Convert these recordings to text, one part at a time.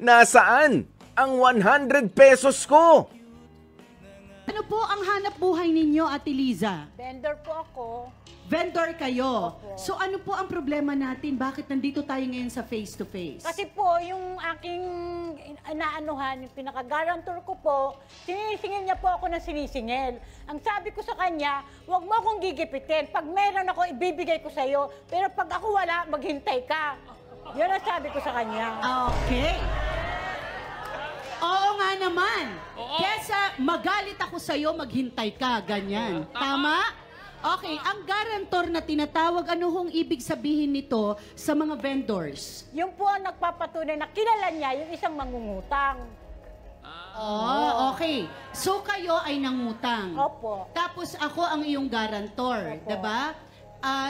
Nasaan ang 100 pesos ko? Ano po ang hanap buhay ninyo, Ate Liza? Vendor po ako. Vendor kayo. Opo. So ano po ang problema natin? Bakit nandito tayo ngayon sa face-to-face? Kasi po, yung aking inaanuhan, yung pinaka-guarantor ko po, sinisingil niya po ako ng sinisingil. Ang sabi ko sa kanya, huwag mo akong gigipitin. Pag meron ako, ibibigay ko sa'yo. Pero pag ako wala, maghintay ka. Yun ang sabi ko sa kanya. Okay. Oo nga naman. Oo. Kesa magalit ako sa'yo, maghintay ka. Ganyan. Tama? Okay, ang guarantor na tinatawag, ano hong ibig sabihin nito sa mga vendors? Yung po ang nagpapatunay na kilala niya yung isang mangungutang. Oh, okay. So kayo ay nangutang. Opo. Tapos ako ang iyong guarantor, Opo. 'di ba?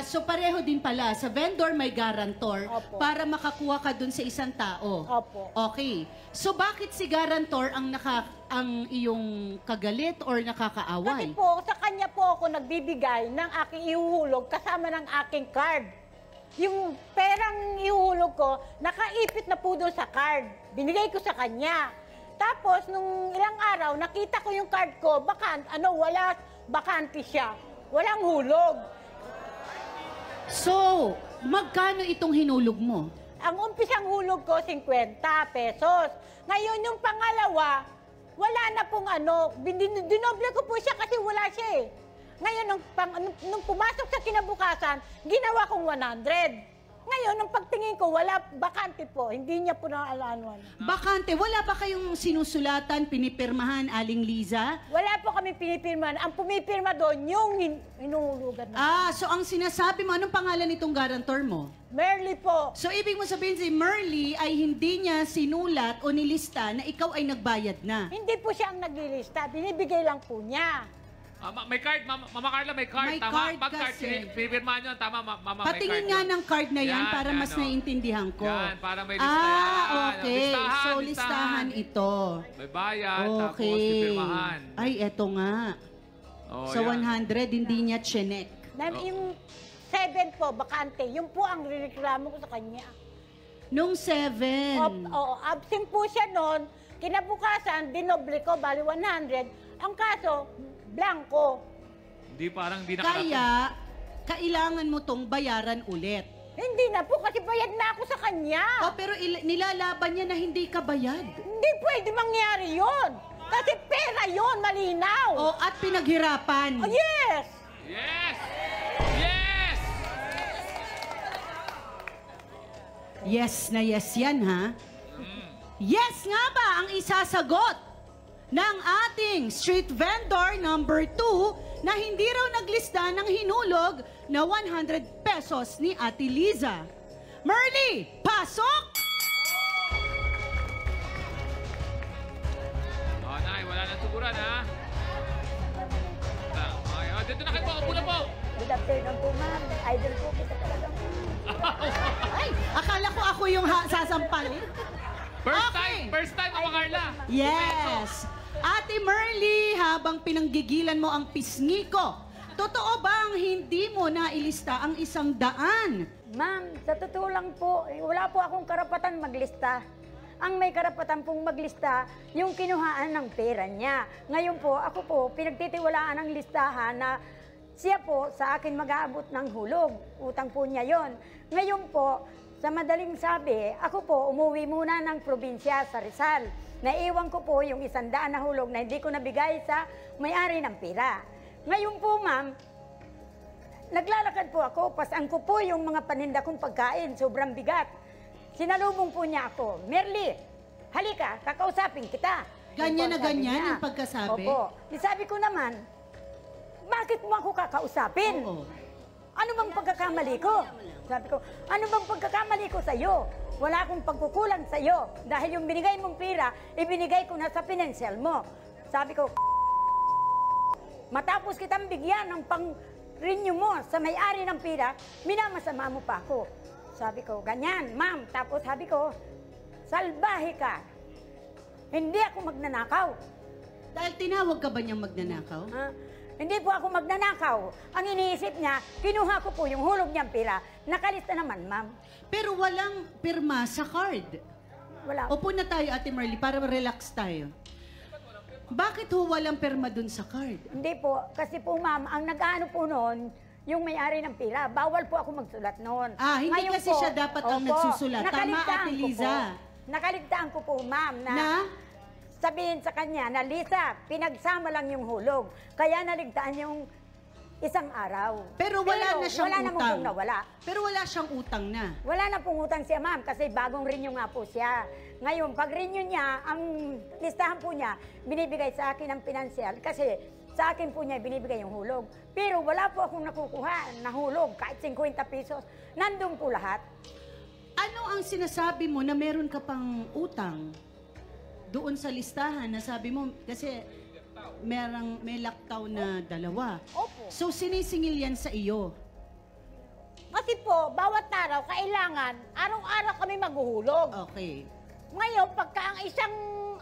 So pareho din pala, sa vendor may guarantor Opo. para makakuha ka dun sa isang tao. Opo. Okay. So bakit si guarantor ang iyong kagalit or Kasi nakakaaway? po, sa kanya po ako nagbibigay ng aking ihuhulog kasama ng aking card. Yung perang ihuhulog ko, nakaipit na po doon sa card. Binigay ko sa kanya. Tapos, nung ilang araw, nakita ko yung card ko, bakante siya. Walang hulog. So, magkano itong hinulog mo? Ang umpisang hulog ko, 50 pesos. Ngayon, yung pangalawa, wala na pong dinoble ko po siya kasi wala siya eh. Ngayon, nung pumasok sa kinabukasan, ginawa kong 100. Ngayon, nung pagtingin ko, wala, bakante po. Hindi niya po naalanuan. Bakante, wala ba kayong sinusulatan, pinipirmahan, Aling Liza? Wala po kami pinipirman. Ang pumipirma doon, yung hinuhulugan na. So ang sinasabi mo, anong pangalan nitong guarantor mo? Merly po. So ibig mo sabihin si Merly ay hindi niya sinulat o nilista na ikaw ay nagbayad na. Hindi po siya ang naglilista. Binibigay lang po niya. May card, Mama Carla, may card. May tama. card Pag card, kasi. pipirmahan nyo. Tama, Mama, Patingin may nga card. ng card na yan, Yan, para yan, mas oh. naiintindihan ko. Yan, para may lista yan. Okay. Listahan, So listahan. listahan ito. May bayad, tapos Okay. pipirmahan. Ay, eto nga. Oh, Sa yan. 100, hindi niya chinek. Yung 7 po, bakante. Yung po ang reklamo ko sa kanya. Nung 7. Absent po siya noon. Kinabukasan, dinoble ko, bali 100. Ang kaso, blanco. Hindi, parang hindi nakarating. Kaya, kailangan mo tong bayaran ulit. Hindi na po kasi bayad na ako sa kanya. Pero nilalaban niya na hindi ka bayad. Hindi pwede mangyari yon. Kasi pera yon, malinaw. At pinaghirapan. Yes! Yes! Yes! Yes na yes yan, ha? Yes nga ba ang isasagot ng ating street vendor number 2 na hindi raw naglista ng hinulog na 100 pesos ni Ate Liza? Merly, pasok! Nay, wala nang tuguran, ha? Dito na kayo po, upo na po. Good afternoon po, ma'am. Idol po kita talaga. Ay, akala ko ako yung sasampalin. First time, Mama Carla. Yes. Ate Merly, habang pinanggigilan mo ang pisngi ko, totoo bang hindi mo nailista ang 100? Ma'am, sa totoo lang po, wala po akong karapatan maglista. Ang may karapatan pong maglista, yung kinuhaan ng pera niya. Ngayon po, ako po, pinagtitiwalaan ng listahan na siya po sa akin mag-aabot ng hulog. Utang po niya yon. Ngayon po, sa madaling sabi, ako po umuwi muna ng probinsya sa Rizal. Naiwan ko po yung 100 na hulog na hindi ko nabigay sa may-ari ng pera. Ngayon po, ma'am, naglalakad po ako, pasang ko po yung mga paninda kong pagkain, sobrang bigat. Sinalubong po niya ako, Merly, halika, kakausapin kita. Ganyan na Yung ganyan niya. ang pagkasabi? Opo. Sabi ko naman, bakit mo ako kakausapin? Oo. Ano bang pagkakamali ko? Sabi ko, ano bang pagkakamali ko sa'yo? Wala akong pagkukulang sa'yo. Dahil yung binigay mong pera, ibinigay ko na sa financial mo. Sabi ko, matapos kitang bigyan ng pang-renew mo sa may-ari ng pera, minamasama mo pa ako. Sabi ko, ganyan, ma'am. Tapos sabi ko, salbahe ka. Hindi ako magnanakaw. Dahil tinawag ka ba niyang magnanakaw? Ha? Hindi po ako magnanakaw. Ang iniisip niya, kinuha ko po yung hulog niyang pera. Nakalista naman, ma'am. Pero walang pirma sa card. Wala. Upo na tayo, Ate Marley, para relax tayo. Bakit ho walang perma dun sa card? Hindi po, kasi po ma'am, ang nag-ano po noon, yung may-ari ng pila, bawal po ako magsulat noon. Hindi Ngayon kasi siya dapat ang nagsusulat. Tama, nakaligtaan Ate ko Liza. po. Nakaligtaan ko po, ma'am, Na? sabihin sa kanya na, Lisa, pinagsama lang yung hulog. Kaya naligtaan yung isang araw. Pero wala na siyang wala namang utang. pong nawala. Pero wala siyang utang na. Wala na pong utang siya, ma'am, kasi bagong renew nga po siya. Ngayon, pag renew niya, ang listahan po niya, binibigay sa akin ng pinansyal kasi sa akin po niya binibigay yung hulog. Pero wala po akong nakukuha na hulog, kahit 50 pesos. Nandun po lahat. Ano ang sinasabi mo na meron ka pang utang doon sa listahan na sabi mo, kasi may laktaw na 2. Opo. So, sinisingil yan sa iyo. Kasi po, bawat araw, kailangan, araw-araw kami maghuhulog. Okay. Ngayon, pagka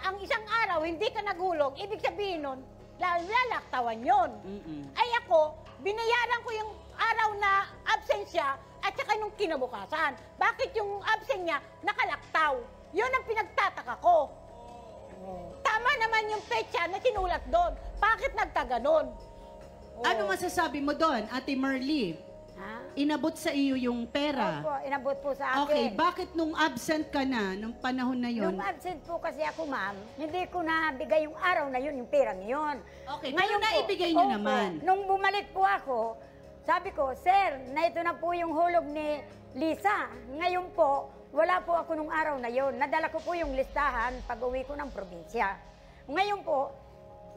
ang isang araw, hindi ka naghulog, ibig sabihin nun, lalaktawan yun. Mm-mm. Ay ako, binayaran ko yung araw na absensya at saka nung kinabukasan. Bakit yung absent niya nakalaktaw? Yun ang pinagtataka ko. Tama naman yung petsa na sinulat doon. Bakit nagkaganon? Ano masasabi mo doon, Ate Marley? Ha? Inabot sa iyo yung pera. Opo, inabot po sa akin. Okay, bakit nung absent ka na, nung panahon na yon? Nung absent po kasi ako, ma'am, hindi ko nabigay yung araw na yun, yung perang yun. Okay, pero naibigay niyo opo, naman. Nung bumalik po ako, sabi ko, Sir, na ito na po yung hulog ni Lisa. Ngayon po, wala po ako nung araw na yun. Nadala ko po yung listahan pag uwi ko ng probinsya. Ngayon po,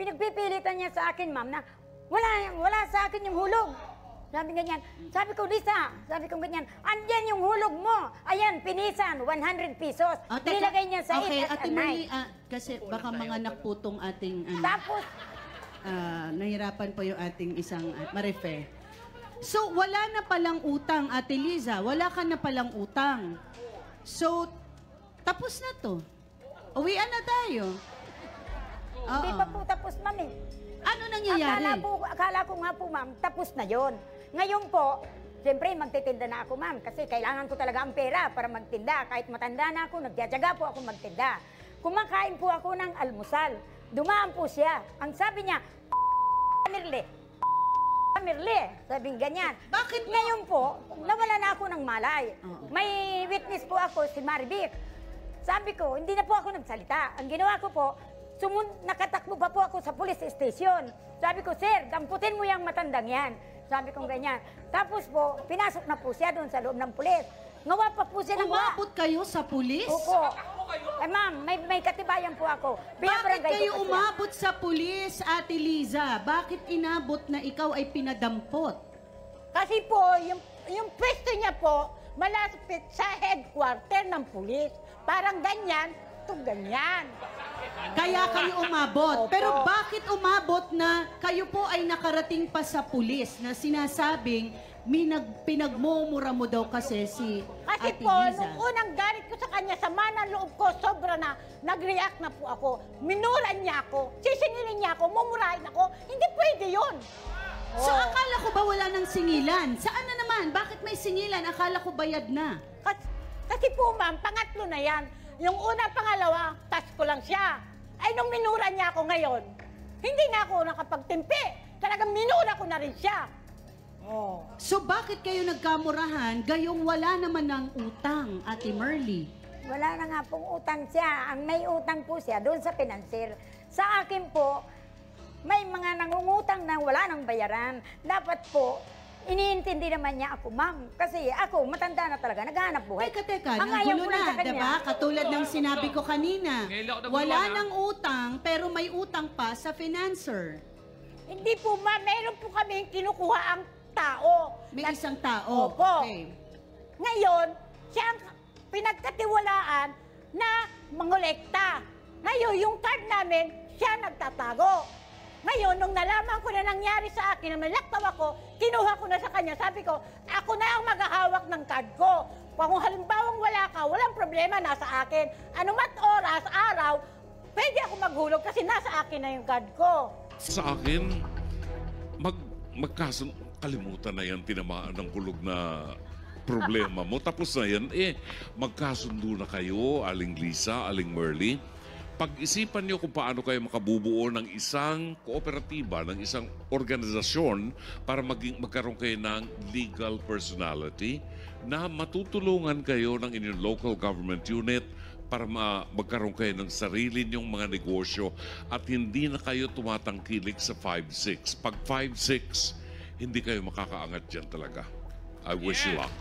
pinagpipilitan niya sa akin, ma'am, na wala sa akin yung hulog. Sabi ganyan. Sabi ko, Lisa, sabi ko ganyan, andyan yung hulog mo. Ayan, pinisan, 100 pesos. Teka. Nilagay niya sa Okay, it at Ate Marley, night. kasi baka mga nakputong ating, Tapos, nahirapan po yung ating isang ma-refer. So, wala na palang utang, Ate Liza. Wala ka na palang utang. So, tapos na to. Uwian na tayo. hindi Oo. pa po tapos, ma'am eh. Ano nangyayari? Akala ko nga po, ma'am, tapos na yon. Ngayon po, siyempre magtitinda na ako, ma'am, kasi kailangan ko talaga ang pera para magtinda. Kahit matanda na ako, nagtsatsaga po ako magtinda. Kumakain po ako ng almusal. Dumaan po siya. Ang sabi niya, Mirle, sabing ganyan. Bakit Ngayon po, nawala na ako ng malay. Oo. May witness po ako, si Maribik. Sabi ko, hindi na po ako nagsalita. Ang ginawa ko po, nakatakbo pa po ako sa police station. Sabi ko, Sir, damputin mo yung matandang yan. Sabi ko ganyan. Tapos po, pinasok na po siya doon sa loob ng pulis. Ngawa pa po siya ng Umabot kayo sa pulis? Opo. Eh ma'am, may katibayan po ako. Bakit Pinabarangay ko kayo po siya. umabot sa pulis, Ate Liza? Bakit inabot na ikaw ay pinadampot? Kasi po, yung pwesto niya po, malapit sa headquarter ng pulis. Parang ganyan, to ganyan. Kaya kayo umabot. Opo. Pero bakit umabot na kayo po ay nakarating pa sa pulis na sinasabing pinagmumura mo daw kasi si Kasi Ate po, Liza? nung unang galit ko sa kanya, sama ng loob ko, sobra na, nag-react na po ako. Minuran niya ako, sisingilin niya ako, mumurahin ako. Hindi pwede yun. So akala ko ba wala nang singilan? Saan na naman? Bakit may singilan? Akala ko bayad na. Kasi po, ma'am, pangatlo na yan. Yung una, pangalawa, touch ko lang siya. Ay, nung minura niya ako ngayon, hindi na ako nakapagtimpi. Talagang minura ko na rin siya. Oh. So bakit kayo nagkamurahan gayong wala naman ng utang, Ate Marley? Wala na nga pong utang siya. Ang may utang po siya doon sa financier. Sa akin po, may mga nangungutang na wala nang bayaran. Dapat po, iniintindi naman niya ako, ma'am. Kasi ako, matanda na talaga, naghahanap buhay. Teka, Ang ayaw nanggulo ko lang na, sa kanya, diba? Katulad ng sinabi ko kanina. Ngayon lang ako Wala naguluhan, nang utang, pero may utang pa sa financer. Hindi po, ma'am, meron po kami kinukuha ang tao. May isang tao. Opo. Okay. Ngayon, siya ang pinagkatiwalaan na mangolekta. Ngayon, yung card namin, siya nagtatago. Ngayon, nung nalaman ko na nangyari sa akin, na malaktaw ako, kinuha ko na sa kanya. Sabi ko, ako na ang maghahawak ng card ko. Kung halimbawang wala ka, walang problema, nasa akin. Anumat oras, araw, pwede ako maghulog kasi nasa akin na yung card ko. Sa akin, kalimutan na yan, tinamaan ng bulog na problema mo. Tapos na yan, magkasundo na kayo, Aling Lisa, Aling Merly. Pag-isipan nyo kung paano kayo makabubuo ng isang kooperatiba, ng isang organisasyon para magkaroon kayo ng legal personality na matutulungan kayo ng inyong local government unit para magkaroon kayo ng sarili nyong mga negosyo at hindi na kayo tumatangkilik sa 5-6. Pag 5-6, hindi kayo makakaangat dyan talaga. I wish you luck.